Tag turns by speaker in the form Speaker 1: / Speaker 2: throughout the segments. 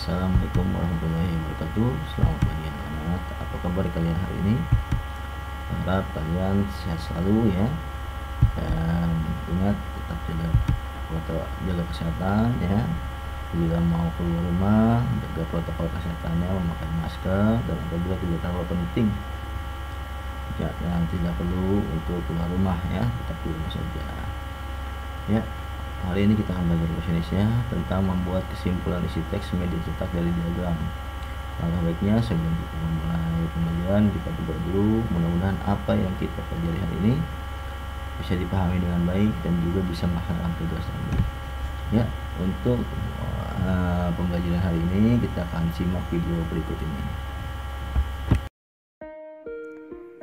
Speaker 1: Assalamualaikum warahmatullahi wabarakatuh. Selamat pagi anak-anak. Apa kabar kalian hari ini? Harap kalian sehat selalu ya. Dan ingat tetap jaga kesehatan ya. Bila mau keluar rumah, jaga protokol kesehatannya, memakai masker, dan apabila tidak terlalu penting yang tidak perlu untuk keluar rumah ya, tetap di rumah saja. Ya, hari ini kita akan belajar bahasa Indonesia tentang membuat kesimpulan isi teks media cetak dari diagram. Langkah baiknya sebelum kita memulai pembelajaran, kita berdoa dulu. Mudah-mudahan apa yang kita pelajari hari ini bisa dipahami dengan baik dan juga bisa melaksanakan tugas dengan baik. Ya, untuk pembelajaran hari ini kita akan simak video berikut ini.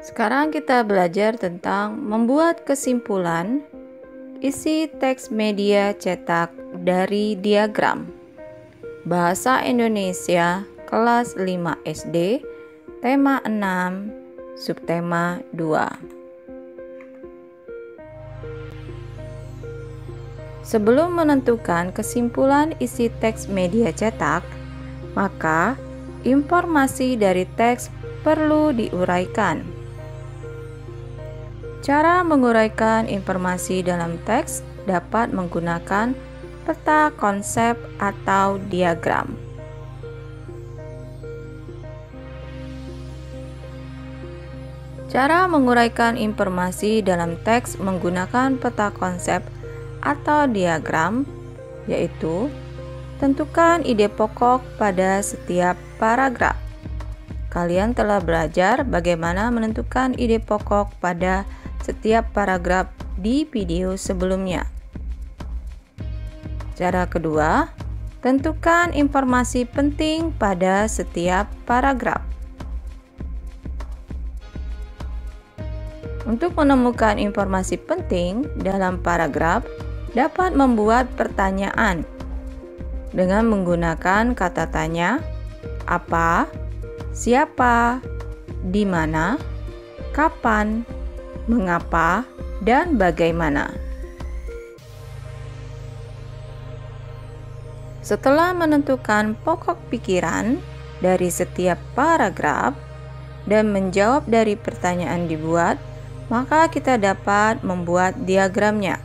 Speaker 2: Sekarang kita belajar tentang membuat kesimpulan isi teks media cetak dari diagram. Bahasa Indonesia kelas 5 SD, tema 6, subtema 2. Sebelum menentukan kesimpulan isi teks media cetak, maka informasi dari teks perlu diuraikan. Cara menguraikan informasi dalam teks dapat menggunakan peta konsep atau diagram. Cara menguraikan informasi dalam teks menggunakan peta konsep atau diagram yaitu tentukan ide pokok pada setiap paragraf. Kalian telah belajar bagaimana menentukan ide pokok pada setiap paragraf di video sebelumnya. Cara kedua, tentukan informasi penting pada setiap paragraf. Untuk menemukan informasi penting dalam paragraf, dapat membuat pertanyaan dengan menggunakan kata tanya, apa, siapa, di mana, kapan, mengapa, dan bagaimana. Setelah menentukan pokok pikiran dari setiap paragraf dan menjawab dari pertanyaan dibuat, maka kita dapat membuat diagramnya.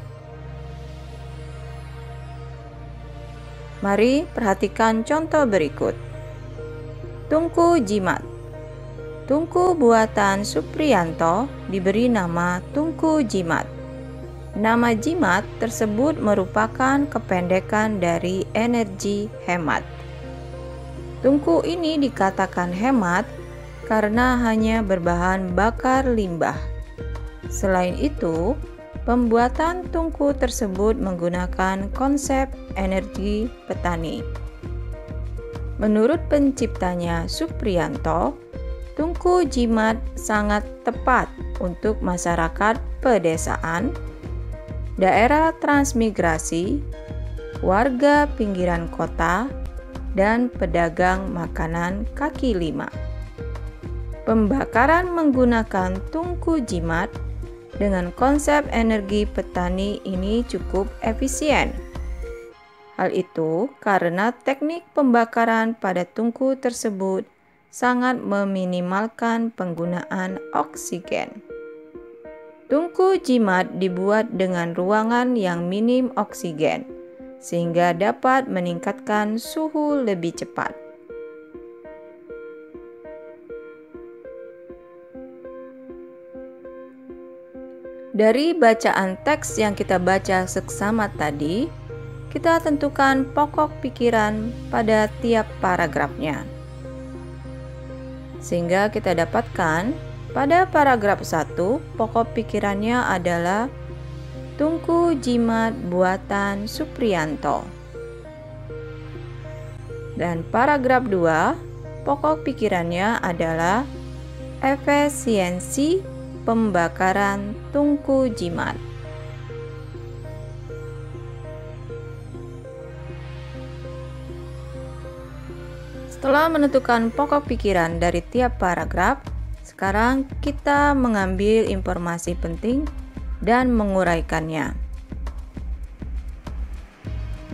Speaker 2: Mari perhatikan contoh berikut. Tungku jimat. Tungku buatan Supriyanto diberi nama tungku jimat. Nama jimat tersebut merupakan kependekan dari energi hemat. Tungku ini dikatakan hemat karena hanya berbahan bakar limbah. Selain itu, pembuatan tungku tersebut menggunakan konsep energi petani. Menurut penciptanya Supriyanto, tungku jimat sangat tepat untuk masyarakat pedesaan, daerah transmigrasi, warga pinggiran kota, dan pedagang makanan kaki lima. Pembakaran menggunakan tungku jimat dengan konsep energi petani ini cukup efisien. Hal itu karena teknik pembakaran pada tungku tersebut sangat meminimalkan penggunaan oksigen. Tungku jimat dibuat dengan ruangan yang minim oksigen, sehingga dapat meningkatkan suhu lebih cepat. Dari bacaan teks yang kita baca seksama tadi, kita tentukan pokok pikiran pada tiap paragrafnya. Sehingga kita dapatkan pada paragraf 1, pokok pikirannya adalah tungku jimat buatan Supriyanto. Dan paragraf 2, pokok pikirannya adalah efisiensi pembakaran tungku jimat. Setelah menentukan pokok pikiran dari tiap paragraf, sekarang kita mengambil informasi penting dan menguraikannya.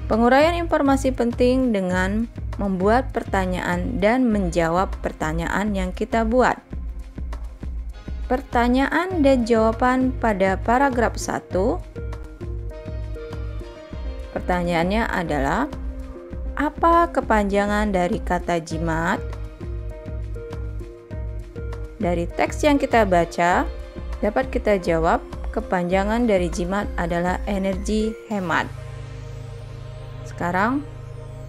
Speaker 2: Penguraian informasi penting dengan membuat pertanyaan dan menjawab pertanyaan yang kita buat. Pertanyaan dan jawaban pada paragraf 1. Pertanyaannya adalah, apa kepanjangan dari kata jimat? Dari teks yang kita baca, dapat kita jawab kepanjangan dari jimat adalah energi hemat. Sekarang,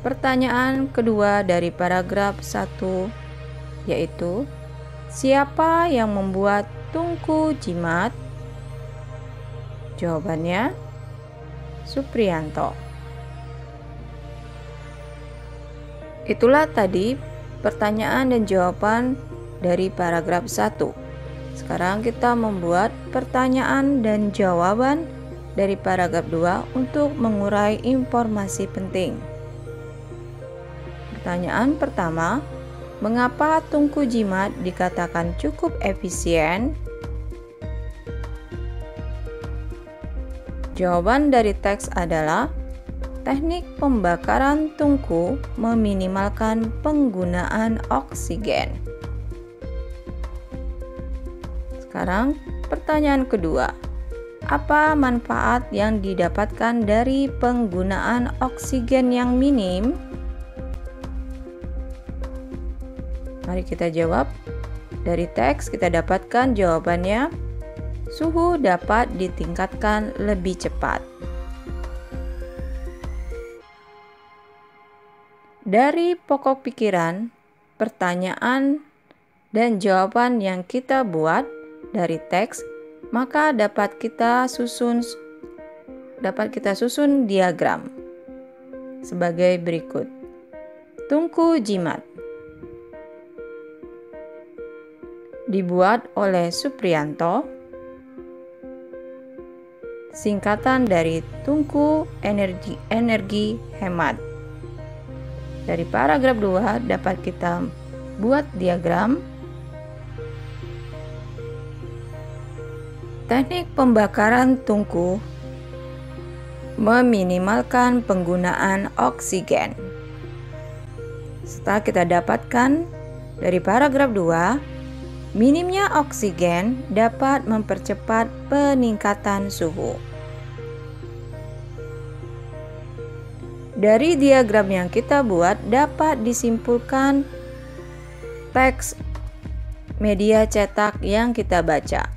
Speaker 2: pertanyaan kedua dari paragraf 1, yaitu, siapa yang membuat tungku jimat? Jawabannya, Supriyanto. Itulah tadi pertanyaan dan jawaban dari paragraf 1. Sekarang kita membuat pertanyaan dan jawaban dari paragraf 2 untuk mengurai informasi penting. Pertanyaan pertama, mengapa tungku jimat dikatakan cukup efisien? Jawaban dari teks adalah, teknik pembakaran tungku meminimalkan penggunaan oksigen. Sekarang, pertanyaan kedua, apa manfaat yang didapatkan dari penggunaan oksigen yang minim? Mari kita jawab. Dari teks kita dapatkan jawabannya, suhu dapat ditingkatkan lebih cepat. Dari pokok pikiran, pertanyaan, dan jawaban yang kita buat dari teks, maka dapat kita susun diagram sebagai berikut. Tungku jimat dibuat oleh Supriyanto, singkatan dari tungku energi hemat. Dari paragraf 2 dapat kita buat diagram. Teknik pembakaran tungku meminimalkan penggunaan oksigen. Setelah kita dapatkan dari paragraf 2, minimnya oksigen dapat mempercepat peningkatan suhu. Dari diagram yang kita buat dapat disimpulkan teks media cetak yang kita baca.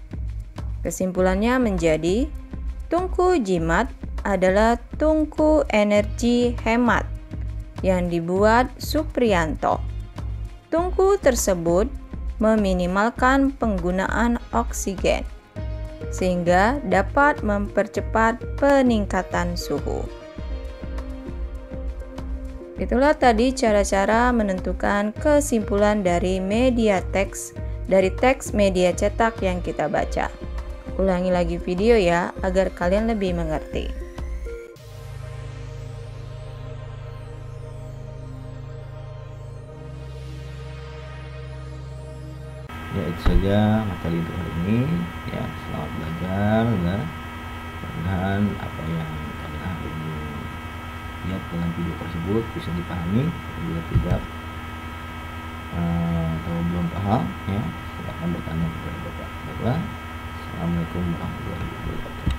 Speaker 2: Kesimpulannya menjadi, tungku jimat adalah tungku energi hemat yang dibuat Supriyanto. Tungku tersebut meminimalkan penggunaan oksigen, sehingga dapat mempercepat peningkatan suhu. Itulah tadi cara-cara menentukan kesimpulan dari teks media cetak yang kita baca. Ulangi lagi video ya, agar kalian lebih mengerti.
Speaker 1: Ya, itu saja materi untuk hari ini. Ya, selamat belajar. Mudah-mudahan apa yang kalian hari ini lihat dalam video tersebut bisa dipahami. Bila tidak atau belum paham, ya silakan bertanya kepada Bapak. Assalamualaikum warahmatullahi wabarakatuh.